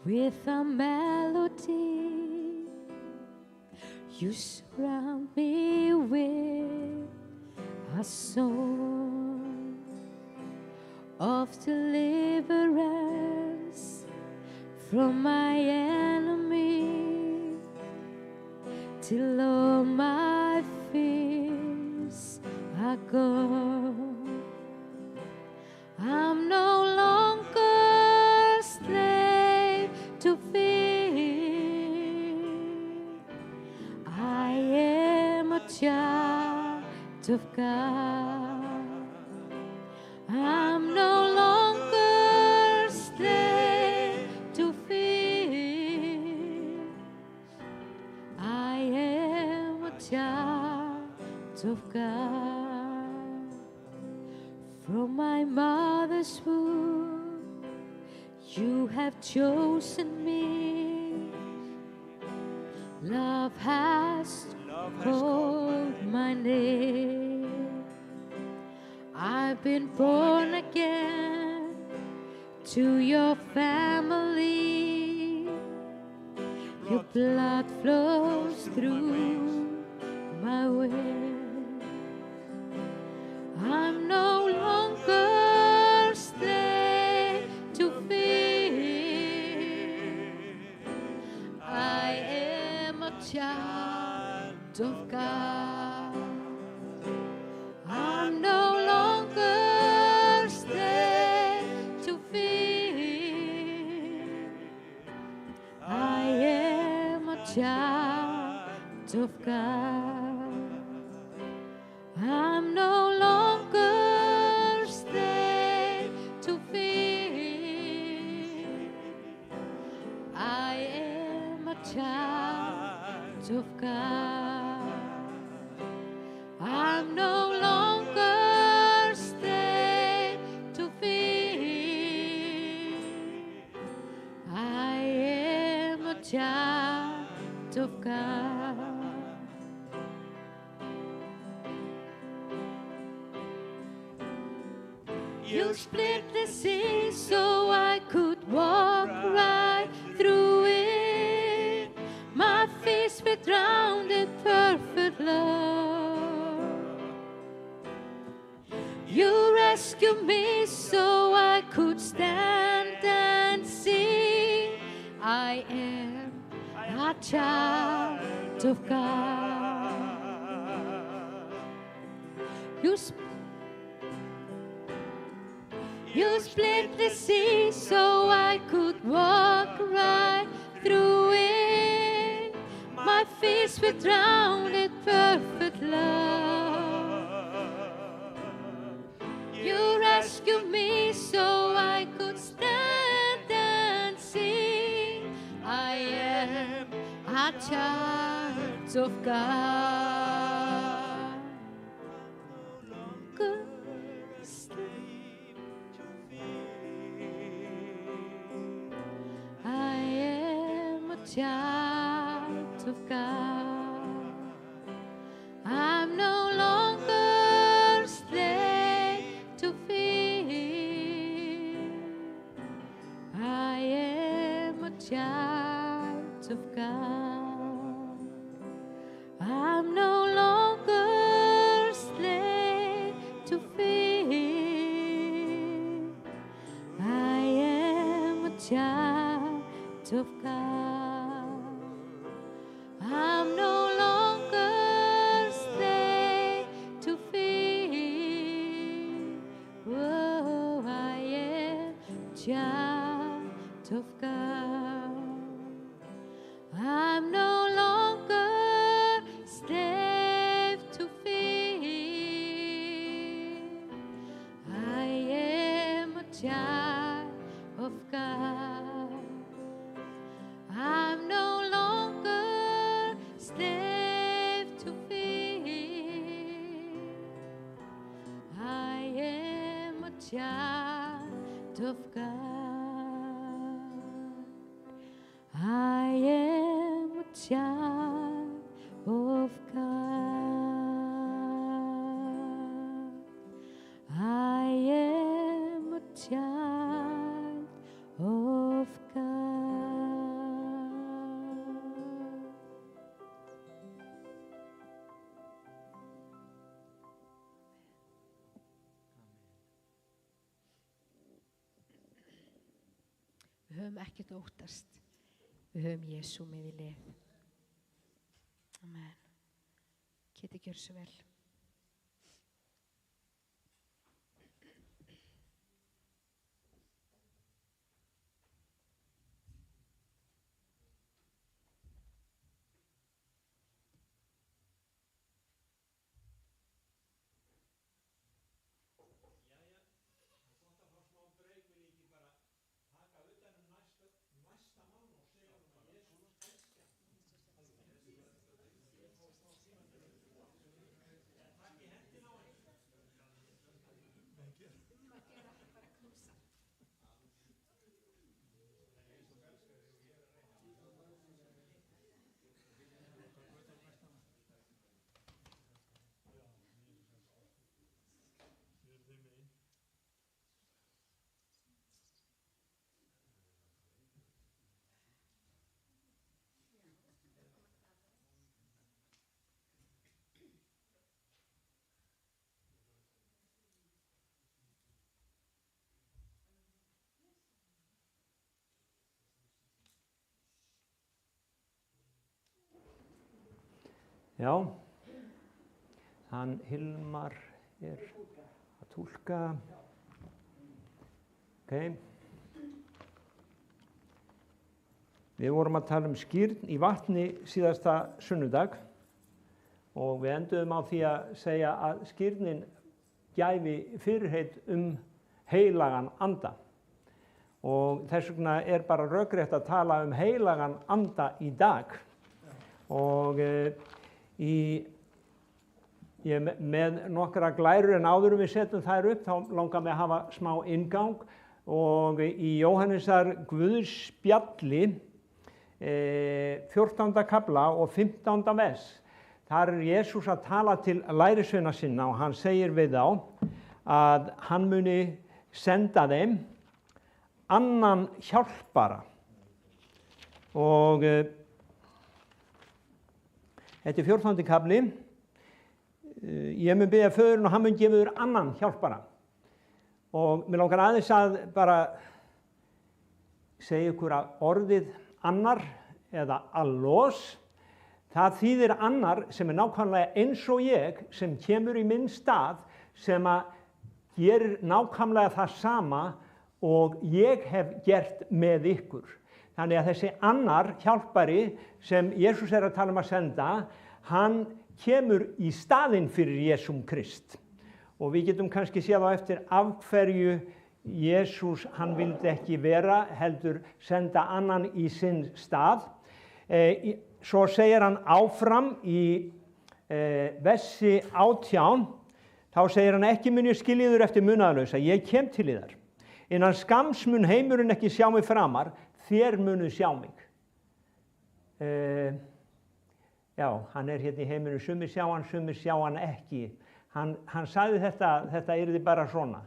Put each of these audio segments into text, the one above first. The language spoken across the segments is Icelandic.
with a melody. You surround me with a song of deliverance from my enemy, till all my fears are gone. I'm no longer a slave to fear. I am a child of God. I'm no longer a slave to fear. I am a child of God. From my mother's womb, you have chosen me. Love has called my name. I've been born again to your family. Your blood flows through my veins. I'm no longer a slave to fear. I am a child of God. I'm no longer a slave to fear. I am a child of God. I'm no longer a slave to fear. I am a child of God. I'm no longer a slave to fear. I am a child of God. You split the sea so I could walk right through it. My fears were drowned in perfect love. You rescued me so I could stand and sing. I am a child of God. You split the sea so I could walk right through it. My fears were drowned in perfect love. You rescued me so I could stand and sing. I am a child of God. Good. I am a child of God. I'm no longer a slave to fear. I am a child of God. I'm no longer a slave to fear. I am a child of God. I'm no longer a slave to fear. Oh, I am a child of God. I'm no longer a slave to fear. I am a child of God. I'm no longer slave to fear. I am a child of God. I am a child of God. I am a child of God. höfum ekkert að óttast. Við höfum Jesú með í lið. Amen. Geti gjör svo vel. Já, hann Hilmar að túlka. Okay. Við vorum að tala skírn í vatni síðasta sunnudag og við enduðum á því að segja að skírnin gæfi fyrirheit heilagan anda. Og þess vegna bara rökrétt að tala heilagan anda í dag. Og ég með nokkra glærur en áður við setjum þær upp, þá langar mig að hafa smá inngang og í Jóhannesar Guðspjalli 14. kafla og 15. vers. Þar Jesús að tala til lærisveina sinna og hann segir við þá að hann muni senda þeim annan hjálpara og þetta 14. kafli. Ég mun biðja föðurinn og hann mun gefa þér annan hjálpara. Og mér langar aðeins að bara segja ykkur að orðið annar eða allos, það þýðir annar sem nákvæmlega eins og ég sem kemur í minn stað sem að gerir nákvæmlega það sama og ég hef gert með ykkur. Þannig að þessi annar hjálpari sem Jesús að tala að senda, hann kemur í staðinn fyrir Jesúm Krist. Og við getum kannski séð á eftir af hverju Jesús, hann vildi ekki vera, heldur senda annan í sinn stað. Svo segir hann áfram í versi 18, þá segir hann ekki mun ég skilja yður eftir munaðarlausa, ég kem til yðar. Innan skams mun heimurinn ekki sjá mig framar, þér munu sjá mig. Já, hann hérna í heiminu, sumir sjá hann ekki. Hann sagði þetta yrði bara svona.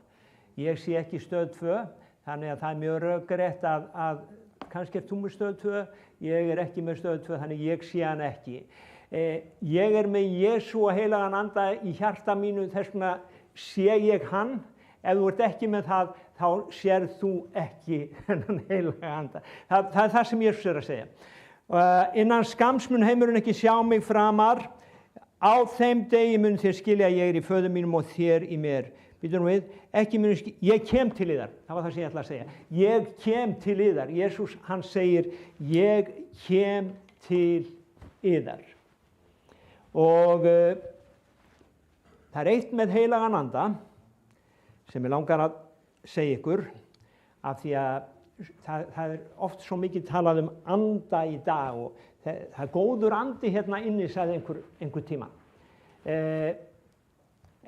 Ég sé ekki stöð 2, þannig að það mjög rökrétt að kannski þú með stöð 2, ég ekki með stöð 2, þannig ég sé hann ekki. Ég með Jesú og heilagan anda í hjarta mínu, þess vegna sé ég hann. Ef þú ert ekki með það, þá sérð þú ekki þennan heilaga anda. Það það sem Jesús að segja. Innan skams mun heimurinn ekki sjá mig framar, á þeim degi mun þér skilja ég í föður mínum og þér í mér. Býtum við, ég kem til yðar, það var það sem ég ætla að segja. Ég kem til yðar. Jesús, hann segir, ég kem til yðar. Og það eitt með heilagan anda, sem ég langar að segja ykkur, af því að það oft svo mikið talað anda í dag og það góður andi hérna inni, sagði einhver tíma.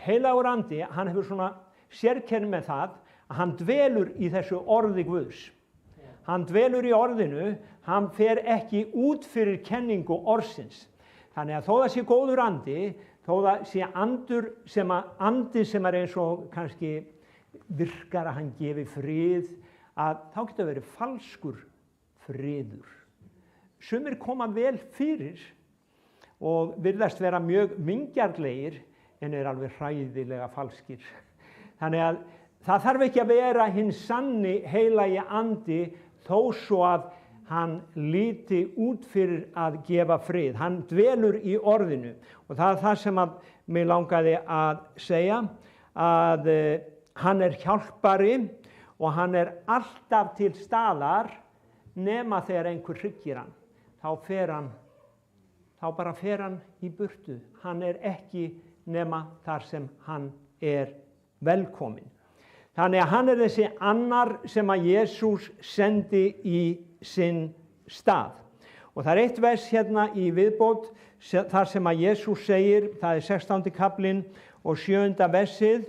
Heilagur andi, hann hefur svona sérkenni með það að hann dvelur í þessu orði Guðs. Hann dvelur í orðinu, hann fer ekki út fyrir kenningu orðsins. Þannig að þó það sé góður andi, þó það sé andi sem eins og kannski virkar að hann gefi frið, að þá getur verið falskur friður. Sumir koma vel fyrir og virðast vera mjög vingjarnlegir en alveg hræðilega falskir. Þannig að það þarf ekki að vera hinn sanni heilagi andi þó svo að hann líti út fyrir að gefa frið. Hann dvelur í orðinu og það er það sem að mig langaði að segja, að hann er hjálpari og hann er alltaf til staðar nema þegar einhver hryggir hann. Þá bara fer hann í burtu. Hann er ekki nema þar sem hann er velkominn. Þannig að hann er þessi annar sem að Jesús sendi í sinn stað. Og það er eitt vers hérna í viðbót þar sem að Jesús segir, það er 16. kaplinn og 7. versið,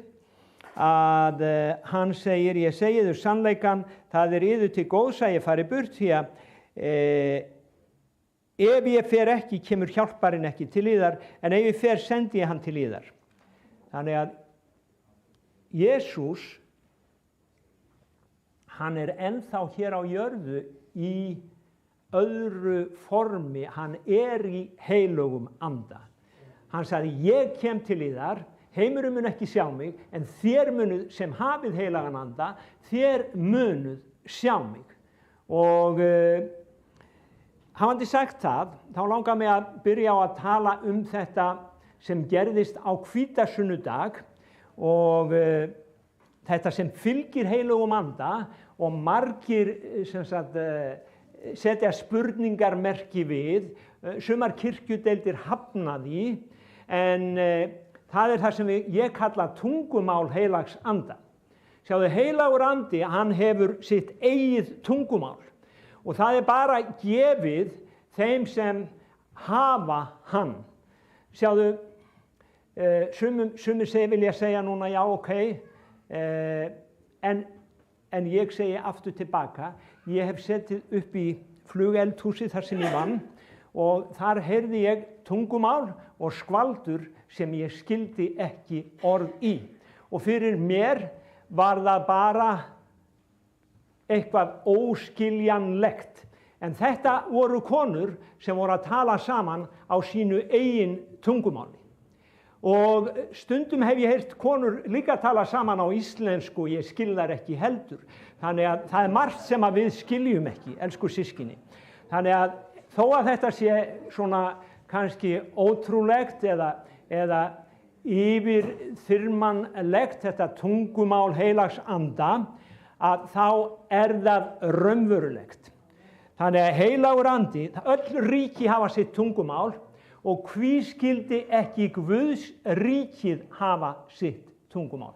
að hann segir, ég segi þér sannleikan, það er yður til góðs að ég fari burt, því að ef ég fer ekki, kemur hjálparinn ekki til yðar, en ef ég fer, sendi ég hann til yðar. Þannig að Jesús, hann er ennþá hér á jörðu í öðru formi, hann er í heilögum anda. Hann sagði, ég kem til yðar, heimurinn mun ekki sjá mig, en þér munuð sem hafið heilagan anda, þér munuð sjá mig. Og hafandi sagt það, þá langar mig að byrja á að tala þetta sem gerðist á hvítasunnudag og þetta sem fylgir heilögum anda og margir sem sagt, setja spurningarmerki við, sumar kirkjudeildir hafna því, en það er það sem ég kalla tungumál heilags anda. Sjáðu, heilagur andi, hann hefur sitt eigið tungumál og það er bara gefið þeim sem hafa hann. Sjáðu, sumir vilja segja núna, já, ok, en ég segi aftur tilbaka, ég hef setið upp í flugeldhúsi þar sem ég vann og þar heyrði ég tungumál og skvaldur sem ég skildi ekki orð í. Og fyrir mér var það bara eitthvað óskiljanlegt. En þetta voru konur sem voru að tala saman á sínu eigin tungumáli. Og stundum hef ég heyrt konur líka tala saman á íslensku, ég skil þær ekki heldur. Þannig að það er margt sem að við skiljum ekki, elsku systkini. Þannig að þó að þetta sé svona kannski ótrúlegt eða yfirþyrmanlegt, þetta tungumál heilags anda, að þá er það raunverulegt. Þannig að heilagur andi, öll ríki hafa sitt tungumál og hví skildi ekki Guðs ríkið hafa sitt tungumál?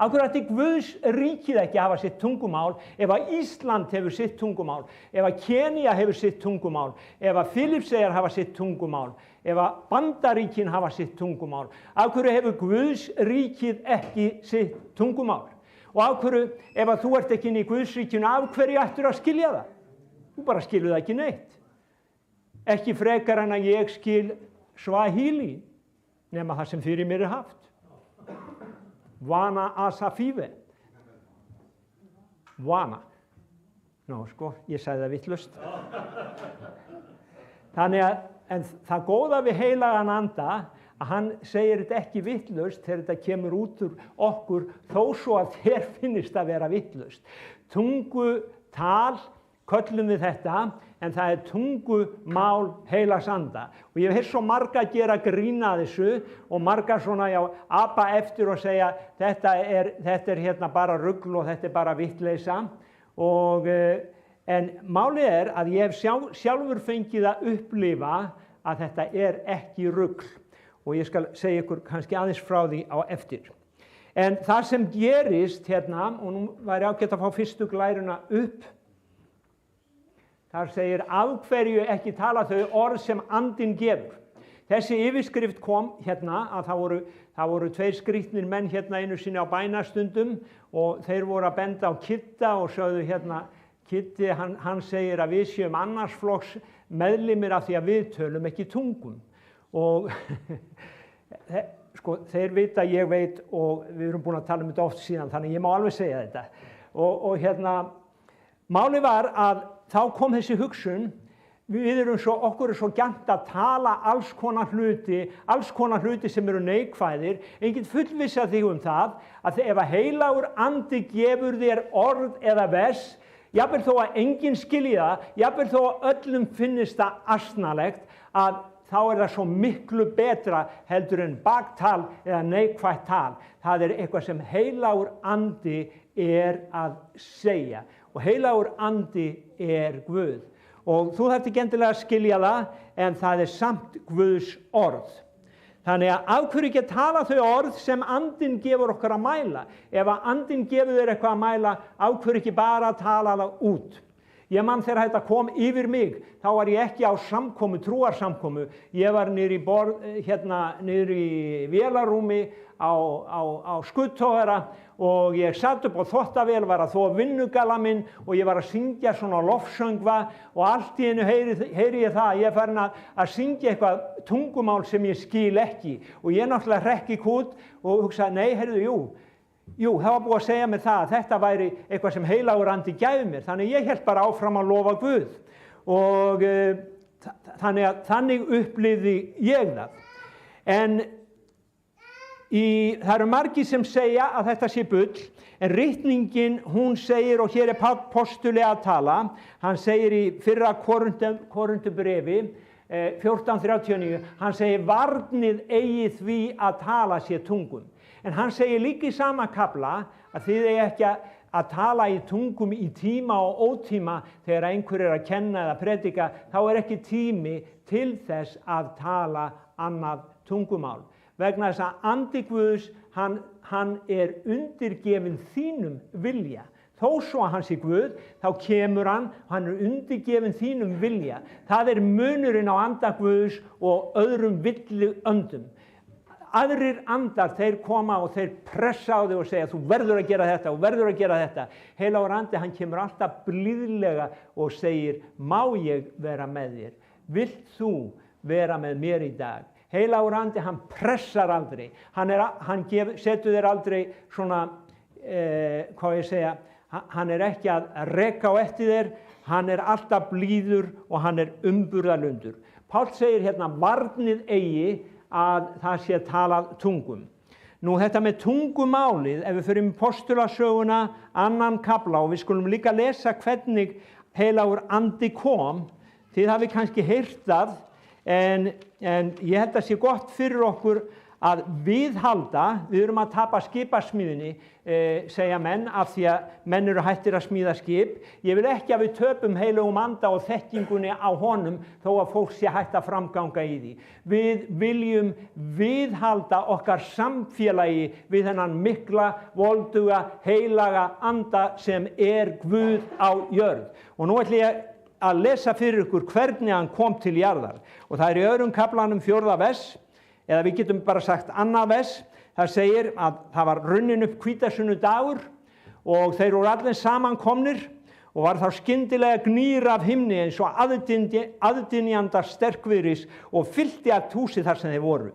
Af hverju ætti Guðs ríkið ekki hafa sitt tungumál ef að Ísland hefur sitt tungumál, ef að Kenía hefur sitt tungumál, ef að Filippseyjar hafa sitt tungumál, ef að Bandaríkin hafa sitt tungumál? Af hverju hefur Guðs ríkið ekki sitt tungumál? Og af hverju, ef að þú ert ekki inn í Guðs ríkinu, af hverju ættir að skilja það? Þú bara skilur það ekki neitt. Ekki frekar en að ég skil Swahili, nema það sem fyrir mér er haft. Wana asafive. Wana. Nó, sko, ég sagði það vitlaust. Þannig að, en það góða við heilagan anda, að hann segir þetta ekki vitlaust þegar þetta kemur út úr okkur, þó svo að þér finnist að vera vitlaust. Tungutal, köllum við þetta, en það er tungumál heilags anda. Og ég hef heyrt svo marga gera grína þessu og marga svona, já, apa eftir og segja þetta er hérna bara rugl og þetta er bara vitleysa. Og, en málið er að ég hef sjálfur fengið að upplifa að þetta er ekki rugl. Og ég skal segja ykkur kannski aðeins frá því á eftir. En það sem gerist hérna, og nú væri ágætt að fá fyrstu glæruna upp, þar segir, af hverju ekki tala þau orð sem andinn gefur. Þessi yfirskrift kom hérna að það voru tveir skrýtnir menn hérna einu sinni á bænastundum og þeir voru að benda á Kidda og sögðu hérna, Kiddi hann segir að við séum annars flokks meðlimir af því að við tölum ekki tungum. Og sko, þeir vita, ég veit og við erum búin að tala þetta oft síðan, þannig ég má alveg segja þetta. Og hérna, málið var að þá kom þessi hugsun, okkur er svo gjarnt að tala alls konar hluti sem eru neikvæðir, enginn fullvissa þig það, að ef að heilagur andi gefur þér orð eða vers, Jafnvel þó að enginn skilji það, jafnvel þó að öllum finnist það asnalegt, að þá það svo miklu betra heldur en baktal eða neikvætt tal. Það eitthvað sem heilagur andi að segja. Og heilagur andi Guð. Og þú þarft ekki endilega að skilja það, en það samt Guðs orð. Þannig að af hverju ekki að tala þau orð sem andinn gefur okkur að mæla? Ef að andinn gefur þér eitthvað að mæla, af hverju ekki bara að tala það út? Ég man þegar þetta kom yfir mig, þá var ég ekki á samkomu, trúarsamkomu. Ég var niður í vélarrúmi á skuttogara og ég satt upp á þvottavél, var að þvo vinnugalla minn og ég var að syngja svona lofsöngva og allt í einu heyri ég það að ég er farin að syngja eitthvað tungumál sem ég skil ekki og ég náttúrulega hrekk í kút og hugsaði, nei, heyrðu, jú, það var búið að segja mér það að þetta væri eitthvað sem heilagur andi gæfi mér, þannig ég hélt bara áfram að lofa Guð og þannig upplifði ég það. En það eru margir sem segja að þetta sé bull, en ritningin, hún segir, og hér Páll postuli að tala, hann segir í fyrra Korintubrefi 14:39, hann segir varnið eigi því að tala sér tungum. En hann segir líka í sama kafla að þið eigi ekki að tala í tungum í tíma og ótíma þegar einhver að kenna eða predika, þá ekki tími til þess að tala annað tungumál. Vegna þess að andi Guðs, hann undirgefinn þínum vilja. Þó svo að hann sé Guð, þá kemur hann undirgefinn þínum vilja. Það munurinn á anda Guðs og öðrum villu öndum. Aðrir andar, þeir koma og þeir pressa á þig og segja, þú verður að gera þetta og verður að gera þetta. Heilagur andi, hann kemur alltaf blíðlega og segir, má ég vera með þér? Vilt þú vera með mér í dag? Heilagur andi, hann pressar aldrei. Hann setur þér aldrei svona, hann ekki að reka á eftir þér, hann alltaf blíður og hann umburðarlundur. Páll segir hérna, varnið eigi að það sé talað tungum. Nú þetta með tungumálið, ef við förum í postulasöguna, 2. kafla, og við skulum líka lesa hvernig heilagur andi kom, þið hafið kannski heyrt það, en ég held að sé gott fyrir okkur að viðhalda, við erum að tapa skipasmíðinni, segja menn, af því að menn eru hættir að smíða skip. Ég vil ekki að við töpum heilagum anda og þekkingunni á honum þó að fólk sé hætt að framganga í því. Við viljum viðhalda okkar samfélagi við þennan mikla, volduga, heilaga anda sem Guð á jörð. Og nú ætla ég að lesa fyrir ykkur hvernig hann kom til jarðar. Og það í 2. kaflanum 4. vers, eða við getum bara sagt 2. vers, það segir að það var runnin upp hvítasunnudagur og þeir voru allir samankomnir og var þá skyndilega gnýr af himni eins og aðdynjanda sterkviðris og fyllti allt húsið þar sem þeir voru.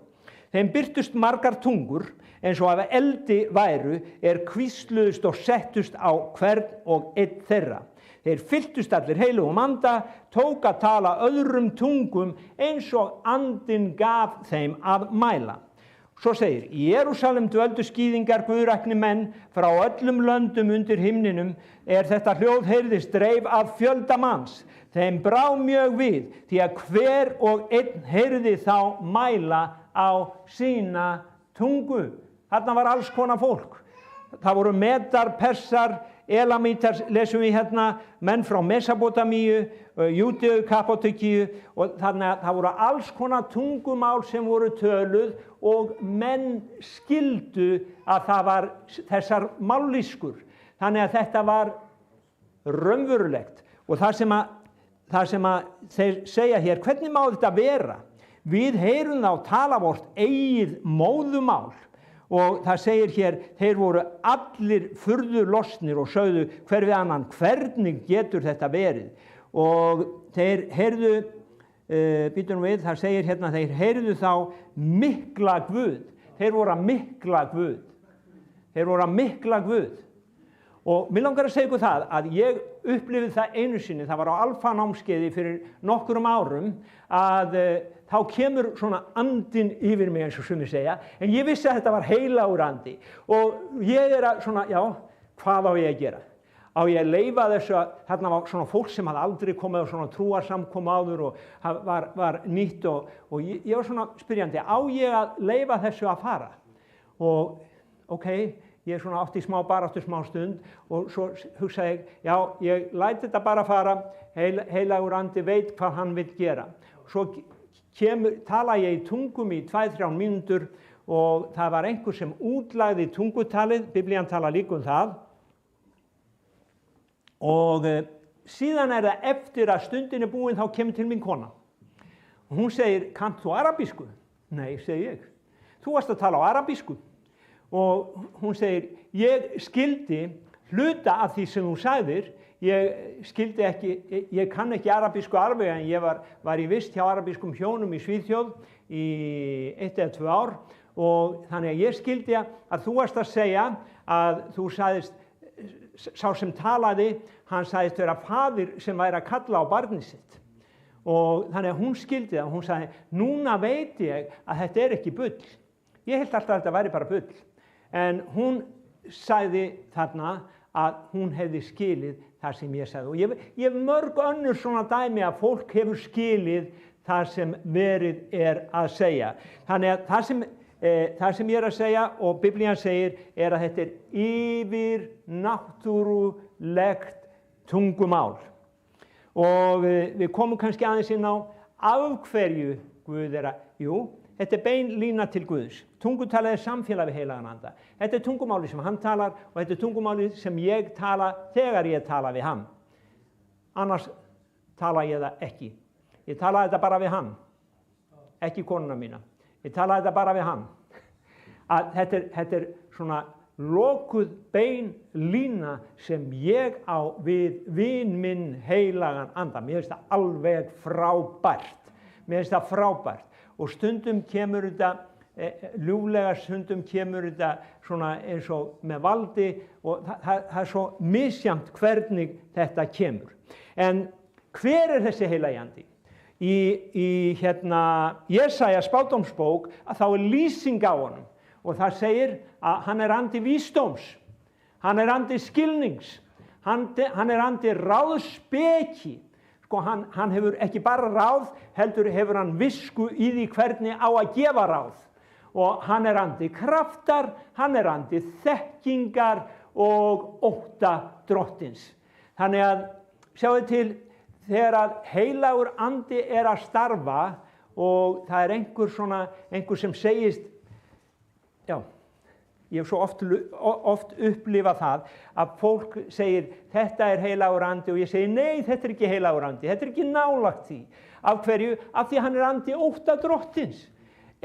Þeim birtust margar tungur eins og af eldi væru hvísluðust og settust á hvern og einn þeirra. Þeir fylltust allir heilugum anda, tók að tala öðrum tungum eins og andinn gaf þeim að mæla. Svo segir, í Jerúsalem dvöldu skýðingar guðrækni menn frá öllum löndum undir himninum þetta hljóð heyrðist dreif af fjölda manns. Þeim brá mjög við, því að hver og einn heyrði þá mæla á sína tungu. Þarna var alls konar fólk. Það voru Medar, Persar, Elamítar, lesum við hérna, menn frá Mesopotamíu, Júdeu, Kappadókíu og þannig að það voru alls konar tungumál sem voru töluð og menn skildu að það var þessar mállýskur. Þannig að þetta var raunverulegt og það sem að þeir segja hér, hvernig má þetta vera? Við heyrum þá tala vort eigið móðumál. Og það segir hér, þeir voru allir furðu lostnir og sögðu hver við annan, hvernig getur þetta verið? Og þeir heyrðu, það segir hérna, þeir heyrðu þá mikla Guð. Þeir voru að mikla Guð. Þeir voru að mikla Guð. Og mér langar að segja ykkur það að ég upplifði það einu sinni, það var á alfanámskeiði fyrir nokkrum árum, að þá kemur svona andinn yfir mig eins og sumir segja, en ég vissi að þetta var heilagur andi og ég að svona, já, hvað á ég að gera? Á ég að leyfa þessu að þarna var svona fólk sem hafði aldrei komið á svona trúarsamkomu áður og var nýtt og ég var svona spyrjandi, á ég að leyfa þessu að fara? Og ok, ég svona átti smá baráttu smá stund og svo hugsaði ég, já, ég læti þetta bara fara, heilagur andi veit hvað hann vill gera. Svo tala ég í tungum í 2-3 mínútur og það var einhver sem útlagði tungutalið, Biblían talar líka það. Og síðan það eftir að stundin búin þá kemur til mín kona. Og hún segir, kannt þú arabísku? Nei, segi ég. Þú varst að tala á arabísku. Og hún segir, ég skildi hluta af því sem þú sagðir. Ég skildi ekki, ég kann ekki arabísku alveg en ég var í vist hjá arabískum hjónum í Svíþjóð í 1 eða 2 ár. Og þannig að ég skildi að þú varst að segja að þú sagðist, sá sem talaði, hann sagðist vera faðir sem væri að kalla á barnið sitt. Og þannig að hún skildi það, hún sagði, núna veit ég að þetta ekki bull. Ég held alltaf að þetta væri bara bull. En hún sagði þarna að hún hefði skilið það sem ég sagði. Og ég hef mörg önnur svona dæmi að fólk hefur skilið það sem verið að segja. Þannig að það sem ég að segja og Biblían segir að þetta yfir náttúrulegt tungumál. Og við komum kannski aðeins inn á af hverju Guð jú, þetta bein lína til Guðs. Tungutalið samfélag við heilagan anda. Þetta tungumáli sem hann talar og þetta tungumáli sem ég tala þegar ég tala við hann. Annars tala ég það ekki. Ég tala þetta bara við hann, ekki konuna mína. Ég tala þetta bara við hann. Að þetta svona lokuð bein lína sem ég á við vin minn heilagan anda. Mér finnst það alveg frábært. Mér finnst það frábært. Og stundum kemur þetta, ljúflega stundum kemur þetta svona eins og með valdi og það svo misjafnt hvernig þetta kemur. En hver þessi heilagi andi? Í Jesaja spádómsbók að þá lýsing á honum og það segir að hann andi vísdóms, hann andi skilnings, hann andi ráðspeki. Sko hann hefur ekki bara ráð, heldur hefur hann visku í því hvernig á að gefa ráð. Og hann andi kraftar, hann andi þekkingar og ótta drottins. Þannig að sjáðu til þegar að heilagur andi að starfa og það einhver sem segist, já, ég hef svo oft upplifað það að fólk segir þetta heilagur andi og ég segi nei, þetta ekki heilagur andi, þetta ekki nálagt því. Af hverju? Af því hann andi ótta drottins.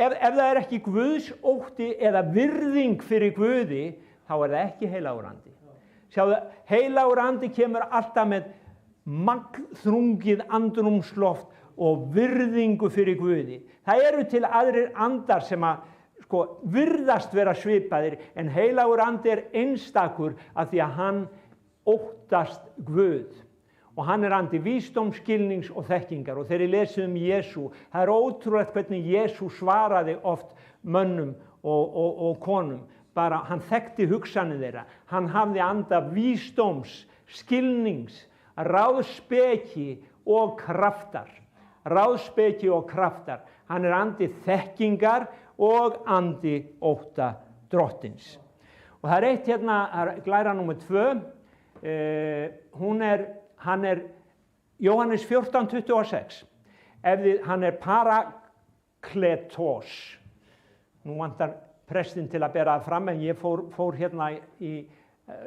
Ef það ekki Guðs ótti eða virðing fyrir Guði, þá það ekki heilagur andi. Sjáðu, heilagur andi kemur alltaf með magnþrungið andrúmsloft og virðingu fyrir Guði. Það eru til aðrir andar sem að virðast vera svipaðir en heilagur andi einstakur af því að hann óttast Guð. Og hann andi vísdóms, skilnings og þekkingar. Og þegar ég lesi Jesú, það ótrúlegt hvernig Jesú svaraði oft mönnum og konum. Bara hann þekkti hugsanir þeirra. Hann hafði anda vísdóms, skilnings, ráðspeki og kraftar. Ráðspeki og kraftar. Hann andi þekkingar og andi ótta drottins. Og það eitt hérna, glæra númer 2, hann Jóhannes 14:26. Hann parakletos. Nú vantar prestinn til að bera það fram, en ég fór hérna í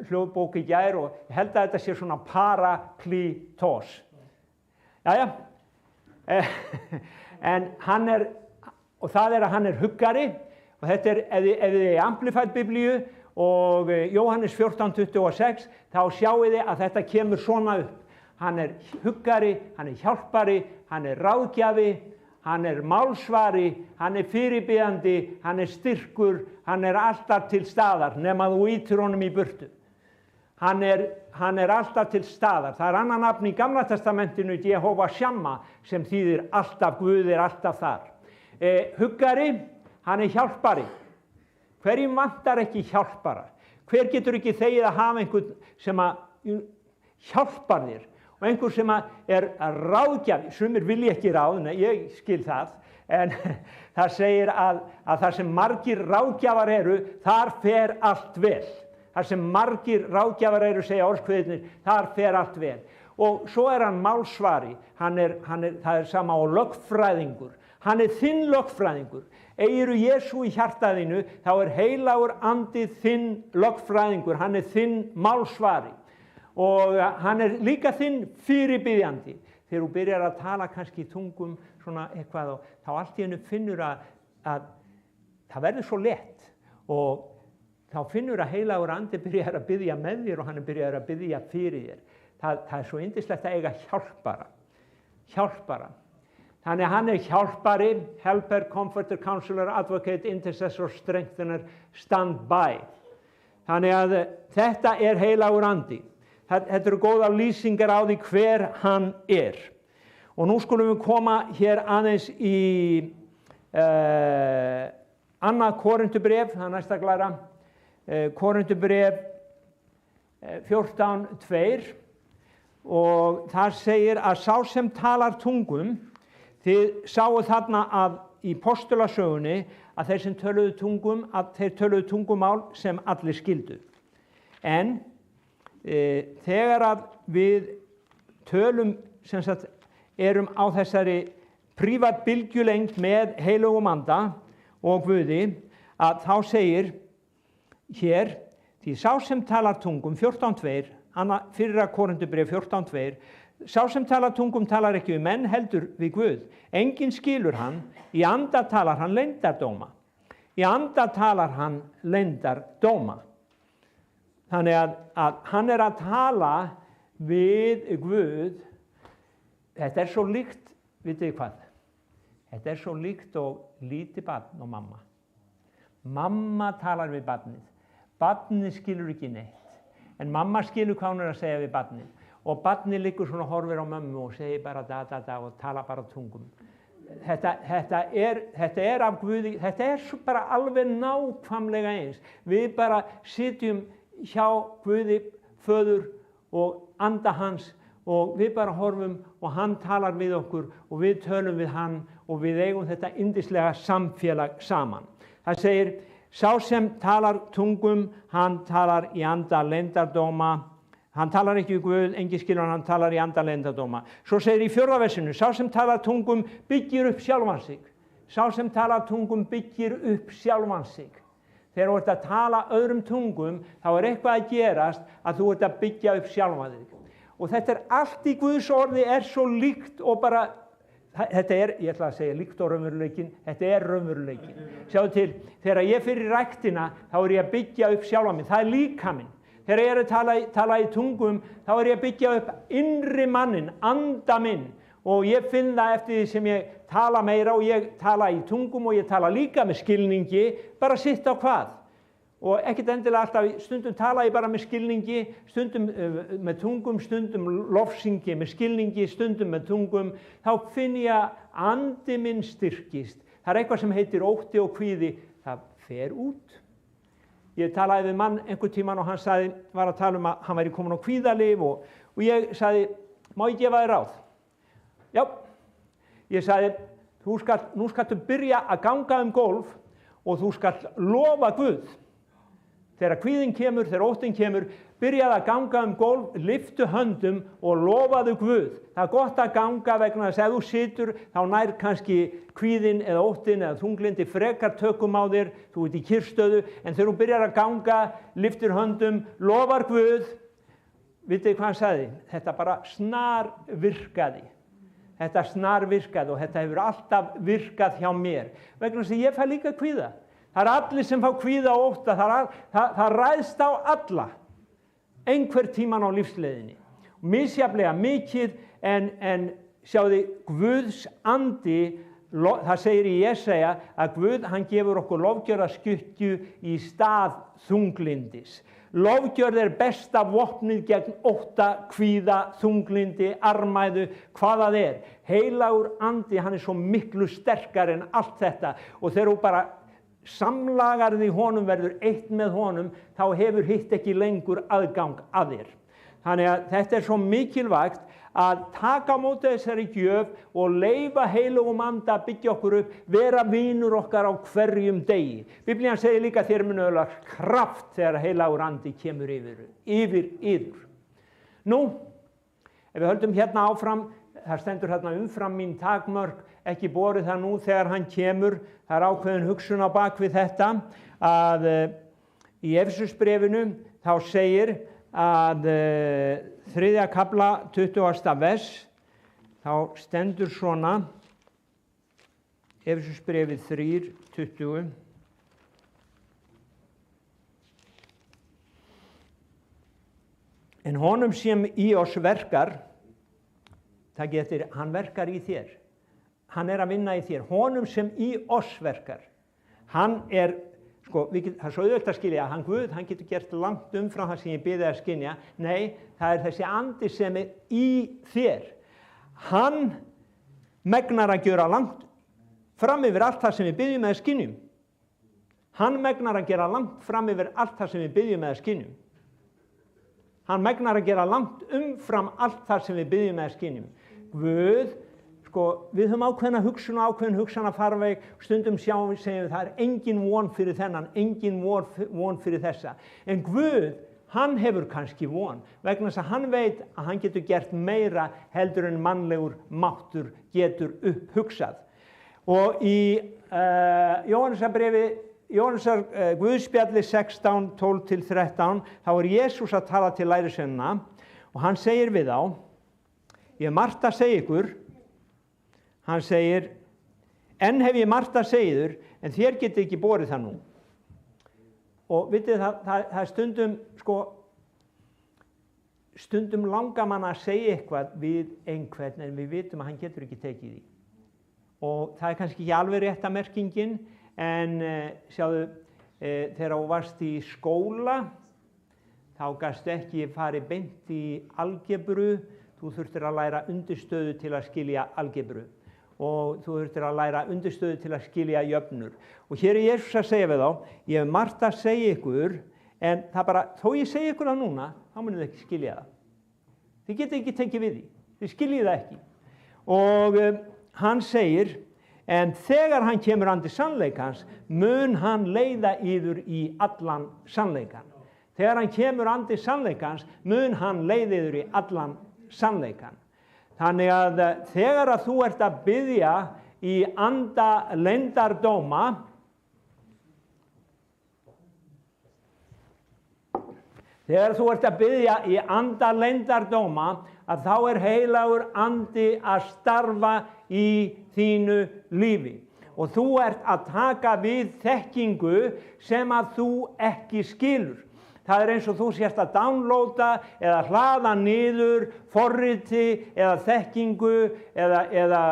hljóðbók í gær og ég held að þetta sé svona parakletos. Jæja, en og það að hann huggari, og þetta ef þið Amplified Biblíu og Jóhannes 14:26, þá sjáið þið að þetta kemur svona upp. Hann huggari, hann hjálpari, hann ráðgjafi, hann málsvari, hann fyrirbiðandi, hann styrkur, hann alltaf til staðar nema þú ýtir honum í burtu. Hann alltaf til staðar. Það annar nafn í Gamla testamentinu, Jehova Shamma, sem þýðir alltaf, Guð alltaf þar. Huggari, hann hjálpari. Hverjum vantar ekki hjálpara? Hver getur ekki þegið að hafa einhvern sem hjálpar þér. Og einhver sem er ráðgjafi, sumir vilja ekki ráð, nei, ég skil það, en það segir að þar sem margir ráðgjafar eru, þar fer allt vel. Þar sem margir ráðgjafar eru, segja orðskviðirnir, þar fer allt vel. Og svo er hann málsvari, það er sama og lögfræðingur. Hann er þinn lögfræðingur. Eigiru Jesú í hjartaðinu, þá er heilagur andi þinn lögfræðingur, hann er þinn málsvari. Og hann er líka þinn fyrirbiðjandi. Þegar þú byrjar að tala kannski í tungum, svona eitthvað, og þá allt í einu finnur að það verður svo lett. Og þá finnur að heilagur andi byrjar að biðja með þér og hann byrjar að biðja fyrir þér. Það er svo yndislegt að eiga hjálpara. Þannig að hann er hjálpari, helper, comforter, counselor, advocate, intercessor, strengthener, stand by. Þannig að þetta er heilagur andi. Þetta eru góða lýsingar á því hver hann er. Og nú skulum við koma hér aðeins í annað Korintubréf, það er næsta glæra, Korintubréf 14:2, og þar segir að sá sem talar tungum, þið sáu þarna að í postulasögunni að þeir sem töluðu tungum, að þeir töluðu tungumál sem allir skildu. En þegar að við tölum, sem sagt, erum á þessari prívat bylgjulengd með heilögum anda og Guði, að þá segir hér, því sá sem talar tungum, 14:2, fyrra Korintubréf 14:2, sá sem talar tungum talar ekki við menn heldur við Guð. Enginn skilur hann, í anda talar hann leyndardóma. Í anda talar hann leyndardóma. Þannig að hann er að tala við Guð. Þetta er svo líkt, vitið þið hvað? Þetta er svo líkt og lítið barn og mamma. Mamma talar við barnið. Barnið skilur ekki neitt. En mamma skilur hvað hún er að segja við barnið. Og barnið liggur svona og horfir á mömmu og segir bara da og tala bara tungum. Þetta er af Guði, þetta er bara alveg nákvæmlega eins. Við bara sitjum hjá Guði, föður og anda hans, og við bara horfum og hann talar við okkur og við tölum við hann og við eigum þetta yndislega samfélag saman. Það segir, sá sem talar tungum, hann talar í anda leyndardóma. Hann talar ekki við Guð, enginn skilur hann talar í anda leyndardóma. Svo segir í 4. versinu, sá sem talar tungum byggir upp sjálfan sig. Sá sem talar tungum byggir upp sjálfan sig. Þegar þú ert að tala öðrum tungum, þá er eitthvað að gerast að þú ert að byggja upp sjálfan þig. Og þetta er allt í Guðs orði, er svo líkt og bara, þetta er, ég ætla að segja líkt og raunveruleikin, þetta er raunveruleikin. Sjáðu til, þegar ég fyrir ræktina, þá er ég að byggja upp sjálfan mig, það er líkaminn. Þegar ég er að tala í tungum, þá er ég að byggja upp innri mannin, anda minn. Og ég finn það eftir því sem ég tala meira og ég tala í tungum og ég tala líka með skilningi, bara sitt á hvað. Og ekkert endilega alltaf, stundum tala ég bara með skilningi, stundum með tungum, stundum lofsingi með skilningi, stundum með tungum. Þá finn ég að andi minn styrkist. Það er eitthvað sem heitir ótti og kvíði, það fer út. Ég talaði við mann einhvern tímann og hann var að tala að hann væri komin á kvíðalyf og ég sagði, má ég gefa þér ráð? Já. Ég sagði, nú skaltu byrja að ganga gólf og þú skalt lofa Guð. Þegar kvíðin kemur, þegar óttin kemur, byrjaði að ganga gólf, lyftu höndum og lofaðu Guð. Það er gott að ganga vegna þess að ef þú situr, þá nær kannski kvíðin eða óttin eða þunglindi frekar tökum á þér, þú ert í kyrrstöðu, en þegar þú byrjar að ganga, lyftur höndum, lofar Guð, vitið hvað hann sagði? Þetta bara snarvirkaði. Þetta snarvirkaði og þetta hefur alltaf virkað hjá mér. Vegna þess að ég fæ líka kvíða. Það er allir sem fá kvíða og ótta, það ræðst á alla, einhver tíman á lífsleiðinni. Misjafnlega mikið, en sjáðu, Guðs andi, það segir í Jesaja að Guð, hann gefur okkur lofgjörðarskutju í stað þunglindis. Lofgjörð er besta vopnið gegn ótta, kvíða, þunglindi, armæðu, hvað það er. Heilagur andi, hann er svo miklu sterkar en allt þetta, og þegar þú bara samlagarði honum, verður eitt með honum, þá hefur hitt ekki lengur aðgang að þér. Þannig að þetta svo mikilvægt að taka á móti þessari gjöf og leyfa heilögum anda að byggja okkur upp, vera vinur okkar á hverjum degi. Biblían segir líka þér munu öðlast kraft þegar heilagur andi kemur yfir yður. Nú, ef við höldum hérna áfram, það stendur hérna umfram mín takmörk, ekki borið það nú þegar hann kemur, það er ákveðin hugsun á bak við þetta, að í Efesusbréfinu þá segir að 3. kafla 20. vers, þá stendur svona, Efesusbréfið 3:20. En honum sem í oss verkar, takk eftir, hann verkar í þér. Hann að vinna í þér. Honum sem í oss verkar. Hann það er svo auðvelt að skilja, hann Guð, hann getur gert langt umfram það sem ég biði að skynja. Nei, það er þessi andi sem er í þér. Hann megnar að gera langt fram yfir allt það sem við biðjum eða skynjum. Hann megnar að gera langt fram yfir allt það sem við biðjum eða skynjum. Hann megnar að gera langt umfram allt það sem við biðjum eða skynjum. Guð, við höfum ákveðna hugsun og ákveðin hugsanarfarveg, stundum segjum við það er engin von fyrir þennan, engin von fyrir þessa. En Guð, hann hefur kannski von, vegna þess að hann veit að hann getur gert meira heldur en mannlegur máttur getur upphugsað. Og í Jóhannesar Guðspjalli 16, 12-13, þá er Jesús að tala til lærisveinana og hann segir við þá, ég hef margt að segja ykkur, hann segir, enn hef ég margt að segja yður, en þér getið ekki borið það nú. Og vitið það er stundum langar mann að segja eitthvað við einhvern, en við vitum að hann getur ekki tekið því. Og það er kannski ekki alveg rétta merkingin, en sjáðu, þegar þú varst í skóla, þá gastu ekki farið beint í algebru, þú þurftir að læra undirstöðu til að skilja algebru. Og þú þurftir að læra undirstöðu til að skilja jöfnur. Og hér er Jesús að segja við þá, ég hef margt að segja ykkur, en það bara, þó ég segi ykkur það núna, þá munið þið ekki skilja það. Þið getið ekki tekið við því, þið skiljið það ekki. Og hann segir, en þegar hann kemur andi sannleikans, mun hann leiða yður í allan sannleikan. Þegar hann kemur andi sannleikans, mun hann leiða yður í allan sannleikan. Þannig að þegar að þú ert að biðja í anda leyndardóma, að þá er heilagur andi að starfa í þínu lífi. Og þú ert að taka við þekkingu sem að þú ekki skilur. Það er eins og þú sért að downloada eða hlaða niður forriti eða þekkingu eða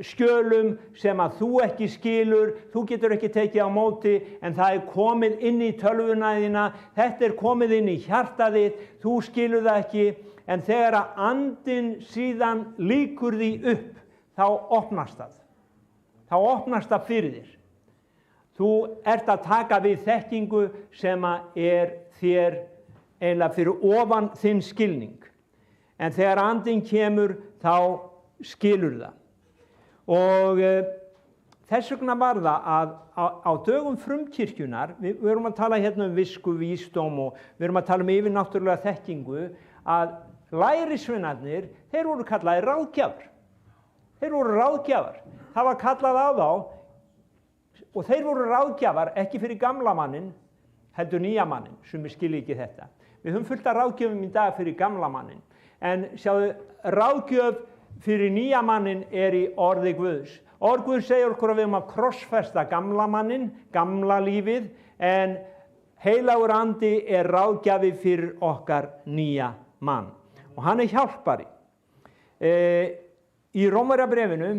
skjölum sem að þú ekki skilur, þú getur ekki tekið á móti, en það er komið inn í tölvuna þína, þetta er komið inn í hjartað þitt, þú skilur það ekki, en þegar að andinn síðan lýkur því upp, þá opnast það. Þá opnast það fyrir þér. Þú ert að taka við þekkingu sem að er þér eiginlega fyrir ofan þinn skilning. En þegar andinn kemur, þá skilur það. Og þess vegna var það að á dögum frumkirkjunar, við erum að tala hérna visku, vísdóm og við erum að tala yfirnáttúrulega þekkingu, að lærisveinarnir, þeir voru kallaðir ráðgjafar. Þeir voru ráðgjafar. Það var kallað á þá, og þeir voru ráðgjafar ekki fyrir gamla mannin, heldur nýja mannin, sem við skilji ekki þetta. Við höfum fullt af ráðgjöfum í dag fyrir gamla mannin, en sjáðu, ráðgjöf fyrir nýja mannin er í orði Guðs. Orð Guðs segir okkur að við höfum að krossfesta gamla mannin, gamla lífið, en heilagur andi er ráðgjafi fyrir okkar nýja mann. Og hann er hjálpari. Í Rómverjabréfinu,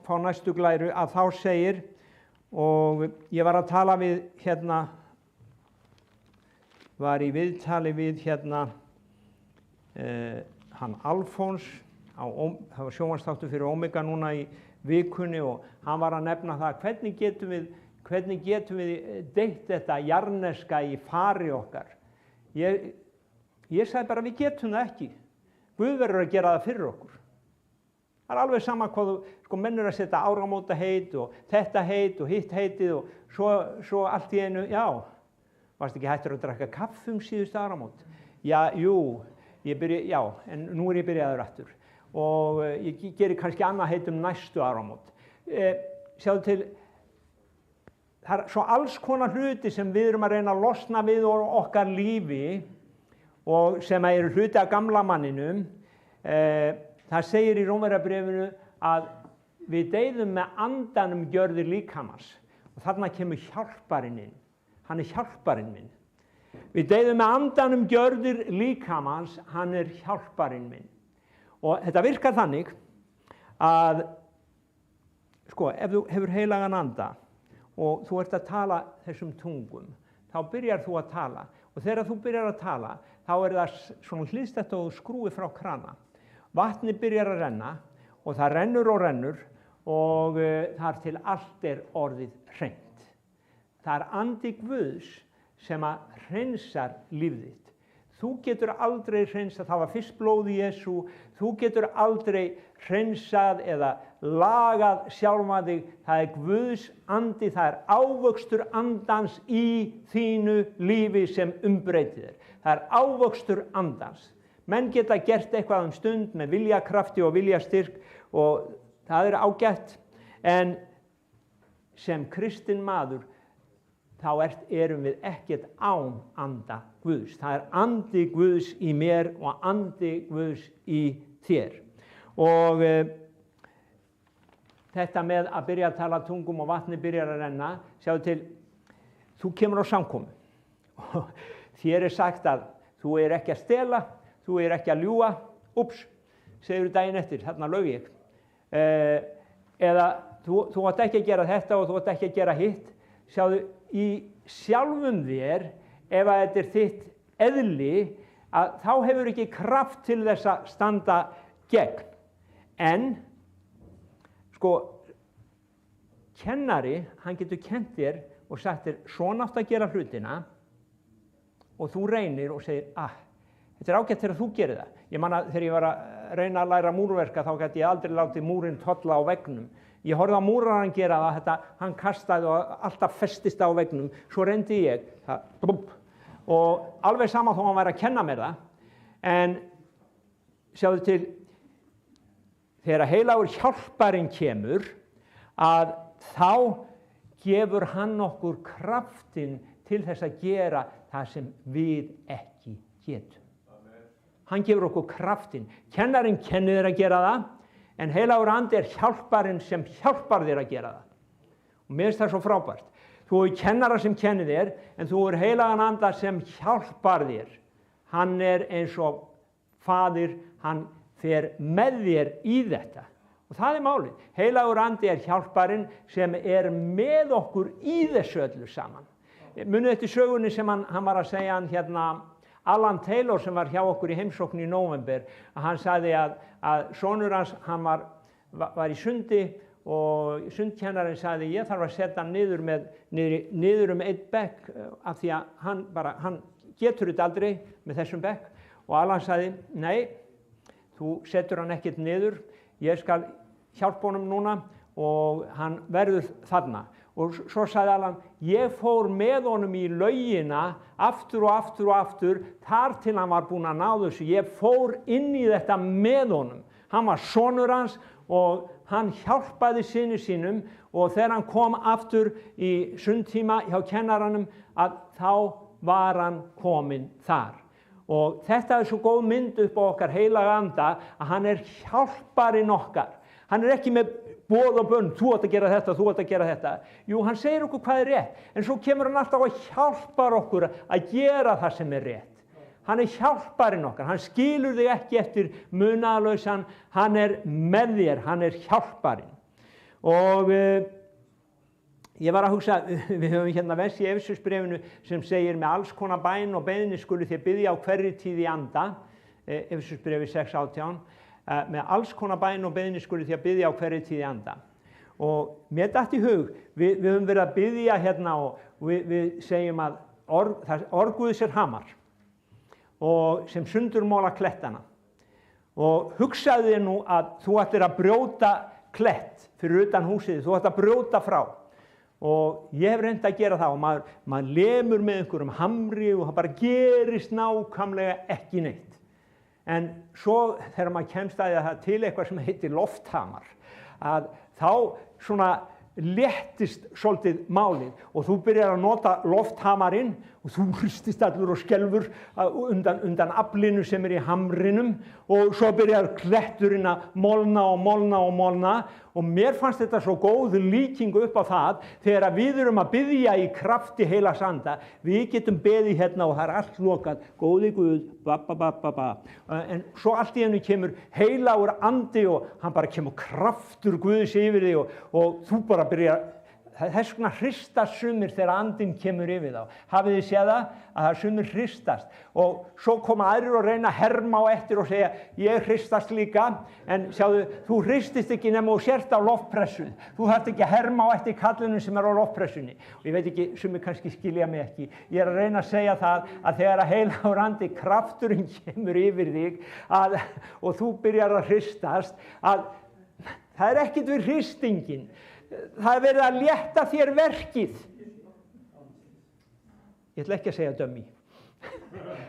fá næstu glæru, að þá segir, og ég var að tala við hérna, var í viðtali við hérna hann Alfons, það var sjónvarpsþáttur fyrir Omega núna í vikunni, og hann var að nefna það, hvernig getum við deytt þetta jarneska í fari okkar. Ég sagði bara, við getum það ekki. Guð verður að gera það fyrir okkur. Það er alveg sama hvað þú, menn eru að setja áramótaheit og þetta heit og hitt heitið og svo allt í einu, já, varst ekki hættur að drekka kaffum síðustu áramót? Já, jú, já, en nú er ég byrjaður aftur og ég gerir kannski annað heit næstu áramót. Sjáðu til, það er svo alls konar hluti sem við erum að reyna að losna við okkar lífi og sem eru hluti af gamla manninum. Það segir í Rómverjabréfinu að við deyðum með andanum gjörðir líkamans og þarna kemur hjálparinn inn. Hann er hjálparinn minn. Við deyðum með andanum gjörðir líkamans, hann er hjálparinn minn. Og þetta virkar þannig að, ef þú hefur heilagan anda og þú ert að tala þessum tungum, þá byrjar þú að tala. Og þegar þú byrjar að tala, þá er það svona hliðstætt og þú skrúið frá krana. Vatni byrjar að renna og það rennur og þar til allt er orðið hreint. Það er andi Guðs sem að hreinsar líf þitt. Þú getur aldrei hreinsað, það var fyrst blóð í Jesú, þú getur aldrei hreinsað eða lagað sjálfa þig. Það er Guðs andi, það er ávöxtur andans í þínu lífi sem umbreytir þér. Það er ávöxtur andans. Menn geta gert eitthvað stund með viljakrafti og viljastyrk og það er ágætt, en sem kristinn maður þá erum við ekkert án anda Guðs. Það er andi Guðs í mér og andi Guðs í þér. Og þetta með að byrja að tala tungum og vatni byrjar að renna, sjáðu til, þú kemur á samkomu og þér sagt að þú ekki að stela, þú ekki að ljúga, segir daginn eftir, þarna laug ég. Eða þú átt ekki að gera þetta og þú átt ekki að gera hitt. Sjáðu, í sjálfum þér, ef að þetta þitt eðli, að þá hefur ekki kraft til þess að standa gegn. En, kennari, hann getur kennt þér og sagt þér, svona átt að gera hlutina og þú reynir og segir, þetta er ágætt þegar þú gerir það. Ég man að þegar ég var að reyna að læra múrverka þá gæti ég aldrei látið múrinn tolla á veggnum. Ég horfði á múrarann gera það, hann kastaði og alltaf festist á veggnum. Svo reyndi ég, og alveg sama þó hann væri að kenna mér það. En sjáðu til, þegar heilagur hjálparinn kemur, að þá gefur hann okkur kraftinn til þess að gera það sem við ekki getum. Hann gefur okkur kraftinn. Kennarinn kennir þér að gera það, en heilagur andi hjálparinn sem hjálpar þér að gera það. Og mér finnst það svo frábært. Þú kennara sem kennir þér, en þú heilagan anda sem hjálpar þér. Hann eins og faðir, hann fer með þér í þetta. Og það málið. Heilagur andi hjálparinn sem með okkur í þessu öllu saman. Munið eftir sögunni sem hann var að segja hann hérna, Alan Taylor sem var hjá okkur í heimsókn í nóvember, að hann sagði að sonur hans, hann var í sundi og sundkennarinn sagði ég þarf að setja hann niður einn bekk af því að hann getur þetta aldrei með þessum bekk og Alan sagði nei, þú setur hann ekkert niður, ég skal hjálpa honum núna og hann verður þarna. Og svo sagði Alan, ég fór með honum í laugina aftur og aftur og aftur, þar til hann var búinn að ná þessu. Ég fór inn í þetta með honum. Hann var sonur hans og hann hjálpaði syni sínum og þegar hann kom aftur í sundtíma hjá kennaranum, að þá var hann kominn þar. Og þetta svo góð mynd upp á okkar heilaga anda að hann hjálparinn okkar. Hann ekki með boð og bönn, þú átt að gera þetta, þú átt að gera þetta. Jú, hann segir okkur hvað rétt, en svo kemur hann alltaf og hjálpar okkur að gera það sem rétt. Hann hjálparinn okkar, hann skilur þig ekki eftir munaðarlausan, hann með þér, hann hjálparinn. Og ég var að hugsa, við höfum hérna vers í Efesusbréfinu sem segir með alls konar bæn og beiðni skulu þér biðja á hverri tíð í anda, Efesusbréfi 6:18, með alls konar bæn og beiðni skulu þér biðja á hverri tíð í anda. Og mér datt í hug, við höfum verið að biðja hérna og við segjum að orð Guðs hamar. og sem sundurmála klettana. Og hugsaðu þér nú að þú ætlir að brjóta klett fyrir utan húsið, þú ætlir að brjóta frá. Og ég hef reynt að gera það og maður lemur með einhverjum hamri og það bara gerist nákvæmlega ekki neitt. En svo þegar maður kemst að það til eitthvað sem heitir lofthamar, að þá svona léttist svolítið málið og þú byrjar að nota lofthamarinn og þú hristist allur og skelfur undan aflinu sem í hamrinum og svo byrjar kletturinn að molna og mér fannst þetta svo góð líkingu upp á það þegar við erum að biðja í krafti heilags anda. Við getum beðið hérna og það allt lokað, góði Guð, en svo allt í einu kemur heilagur andi og hann bara kemur kraftur Guðs yfir þig og þú bara byrjar. Þess vegna hristast sumir þegar andinn kemur yfir þá. Hafið þið séð það að það sumir hristast og svo koma aðrir og reyna að herma á eftir og segja ég hristast líka, en sjáðu, þú hristist ekki nema og sért á loftpressu. Þú þarft ekki að herma á eftir kallinu sem á loftpressunni. Og ég veit ekki, sumir kannski skilja mig ekki. Ég að reyna að segja það að þegar að heilagur andi krafturinn kemur yfir þig og þú byrjar að hristast, að það ekkert við hristingin. Það verið að létta þér verkið. Ég ætla ekki að segja dömmi.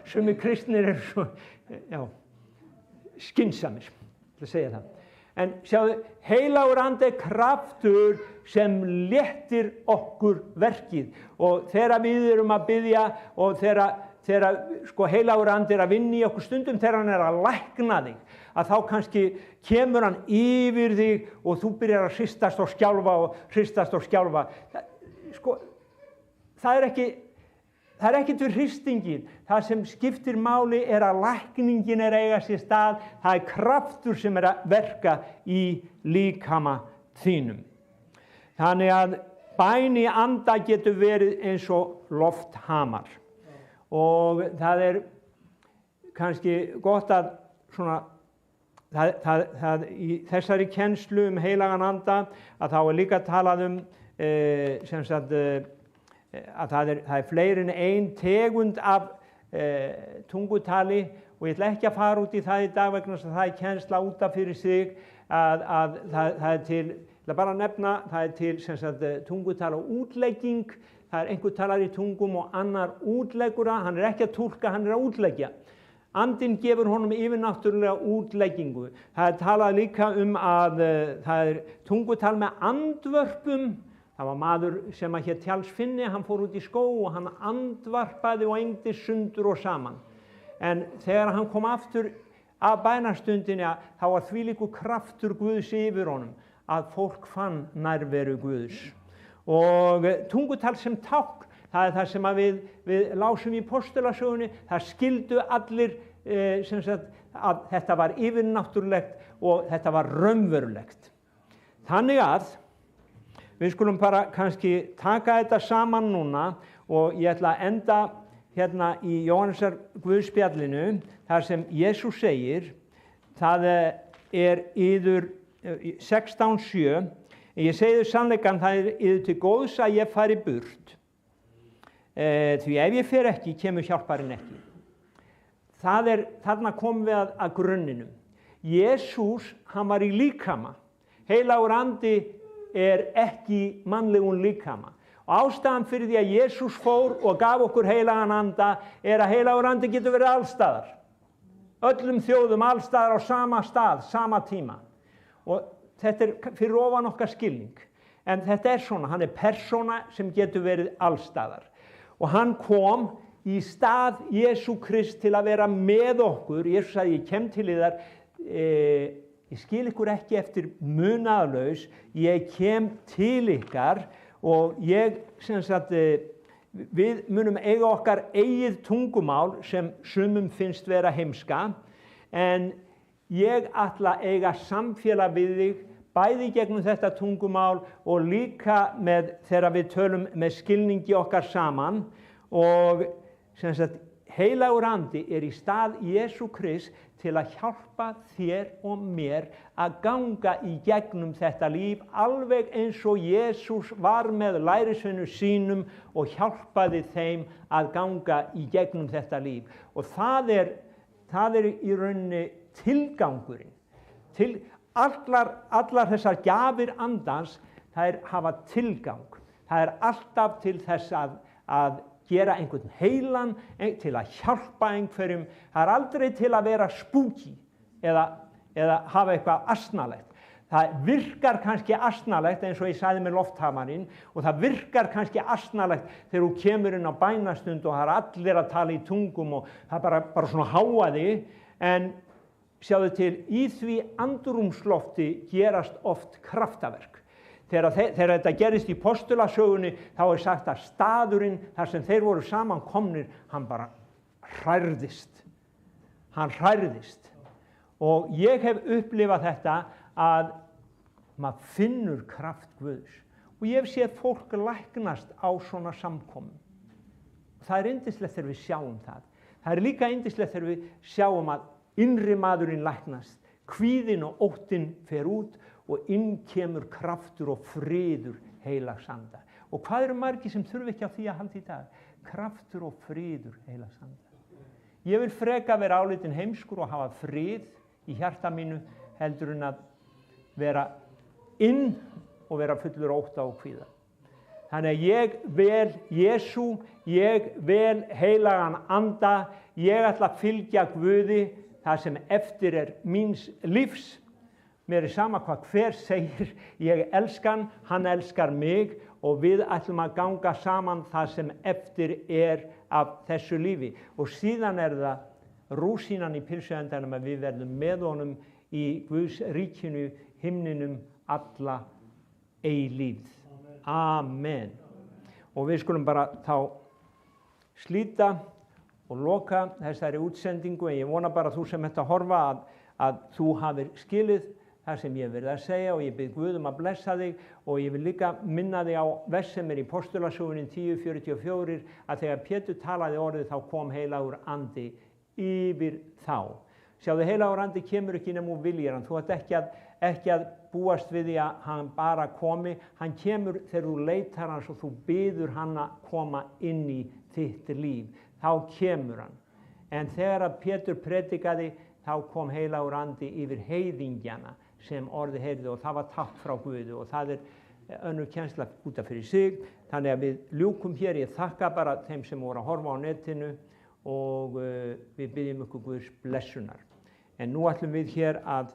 Sumir kristnir svo, skynsamir. Ég ætla að segja það. En sjáðu, heilagur andi kraftur sem léttir okkur verkið. Og þegar við erum að biðja og þegar heilagur andi að vinna í okkur stundum þegar hann að lækna þig, að þá kannski kemur hann yfir þig og þú byrjar að hristast og skjálfa. Það er ekkert við hristingin. Það sem skiptir máli að lækningin að eiga sér stað. Það kraftur sem að verka í líkama þínum. Þannig að bæn í anda getur verið eins og lofthamar. Og það kannski gott að svona í þessari kennslu heilagan anda að þá líka talað sem sagt að það er fleiri en ein tegund af tungutali og ég ætla ekki að fara út í það í dag vegna þess að það kennsla út af fyrir sig að það til, ég ætla bara að nefna, það til sem sagt tungutala og útlegging. Það einhver talar í tungum og annar útleggur það, hann ekki að túlka, hann að útleggja. Andinn gefur honum yfirnáttúrulega útleggingu. Það talað líka að það tungutal með andvörpum. Það var maður sem hét Tjalsfinni, hann fór út í skóg og hann andvarpaði og engdi sundur og saman. En þegar hann kom aftur af bænastundinni þá var þvílíkur kraftur Guðs yfir honum að fólk fann nærveru Guðs. Og tungutal sem tákn, það það sem við lásum í postulasögunni, það skildu allir sem sagt, að þetta var yfirnáttúrulegt og þetta var raunverulegt. Þannig að við skulum bara kannski taka þetta saman núna og ég ætla að enda hérna í Jóhannesar Guðspjallinu, þar sem Jesús segir, það yður 16:7, ég segi þau sannleikann, það yður til góðs að ég fari burt. Því ef ég fer ekki, kemur hjálparinn ekki. Þarna komum við að grunninum. Jesús, hann var í líkama. Heilagur andi ekki mannlegun líkama. Og ástæðan fyrir því að Jesús fór og gaf okkur heilagan anda að heilagur andi getur verið allstaðar. Öllum þjóðum allstaðar á sama stað, sama tíma. Og þetta fyrir ofan okkar skilning. En þetta svona, hann persóna sem getur verið allstaðar. Og hann kom í stað Jesú Krist til að vera með okkur. Jesús sagði, ég kem til yðar, ég skil ykkur ekki eftir munaðlaus, ég kem til ykkar og ég, sem sagt, við munum eiga okkar eigið tungumál sem sumum finnst vera heimska, en ég ætla að eiga samfélag við þig, bæði gegnum þetta tungumál og líka þegar við tölum með skilningi okkar saman og sem sagt, heilagur andi í stað Jesú Krist til að hjálpa þér og mér að ganga í gegnum þetta líf alveg eins og Jesús var með lærisveinum sínum og hjálpaði þeim að ganga í gegnum þetta líf. Og það er í rauninni tilgangurinn. Allar þessar gjafir andans, þær hafa tilgang. Það er alltaf til þess að gera einhvern heilan, til að hjálpa einhverjum. Það er aldrei til að vera spooky eða hafa eitthvað asnalegt. Það virkar kannski asnalegt eins og ég sagði með lofthamarinn, og það virkar kannski asnalegt þegar þú kemur inn á bænastund og það er allir að tala í tungum og það er bara svona háaði, en sjáðu til, í því andrúmslofti gerast oft kraftaverk. Þegar þetta gerist í postulasögunni, þá er sagt að staðurinn þar sem þeir voru saman komnir, hann bara hrærðist. Hann hrærðist. Og ég hef upplifað þetta að maður finnur kraft Guðs. Og ég hef séð fólk læknast á svona samkomum. Það er yndislegt þegar við sjáum það. Það er líka yndislegt þegar við sjáum að innri maðurinn læknast. Kvíðinn og óttinn fer út og inn kemur kraftur og friður heilags anda. Og hvað eru margir sem þurfi ekki á því að halda í dag? Kraftur og friður heilags anda. Ég vil freka vera álitin heimskur og hafa frið í hjarta mínu heldur en að vera inn og vera fullur ótta og kvíða. Þannig að ég vel Jesú, ég vel heilagan anda, ég ætla að fylgja Guði það sem eftir míns lífs. Mér er sama hvað hver segir, ég elska hann elskar mig og við ætlum að ganga saman það sem eftir af þessu lífi. Og síðan það rúsínan í pylsuendanum að við verðum með honum í Guðs ríkinu, himninum alla eilífð. Amen. Og við skulum bara þá slíta og loka þessari útsendingu, en ég vona bara þú sem ert að horfa að þú hafir skilið það sem ég verið að segja, og ég bið Guð að blessa þig, og ég vil líka minna þig á vers sem í postulasögunni 10:44 að þegar Pétur talaði orðið þá kom heilagur andi yfir þá. Sjáðu, heilagur andi kemur ekki nema úr viljarann. Þú ert ekki að búast við því að hann bara komi. Hann kemur þegar þú leitar hans og þú biður hann að koma inn í þitt líf. Þá kemur hann. En þegar að Pétur predikaði, þá kom heilagur andi yfir heiðingjana sem orði heyrði, og það var tákn frá Guði, og það er önnur kennsla út af fyrir sig. Þannig að við ljúkum hér. Ég þakka bara þeim sem voru að horfa á netinu og við byggjum ykkur Guðs blessunar. En nú ætlum við hér að